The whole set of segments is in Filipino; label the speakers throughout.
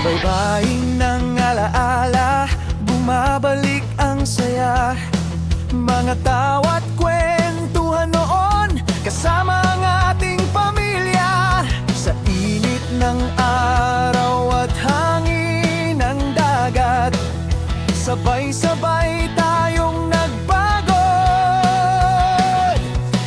Speaker 1: Baybayin ng alaala, bumabalik ang saya. Mga tawa't kwentuhan noon, kasama ang ating pamilya. Sa init ng araw at hangin ng dagat, sabay-sabay tayong nagbago.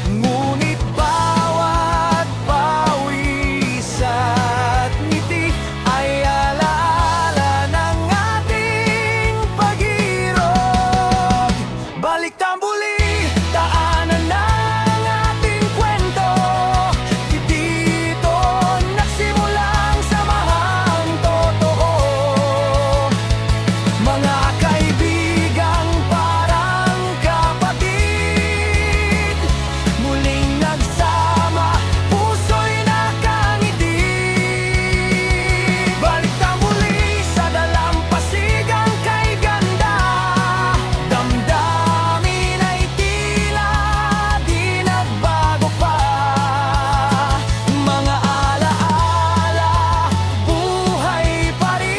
Speaker 1: Ngunit bawat pawis at ngiti ay alaala ng ating pag-irog. Balik tambuli, daanan ng ating kwento. Dito nagsimulang samahang totoo. Mga kaibigang parang kapatid, muling nagsama, puso'y nakangiti. Balik tambuli sa dalampasigang kay ganda. Damdamin ay tila di nagbago pa. Mga alaala, buhay pa rin.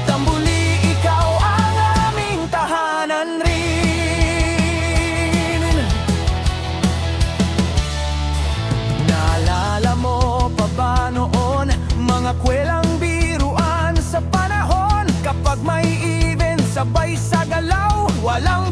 Speaker 1: Tambuli, ikaw ang aming tahanan rin. Naalala mo pa ba noon, mga kwelang biruan sa panahon? Kapag may event, sabay sa galaw, walang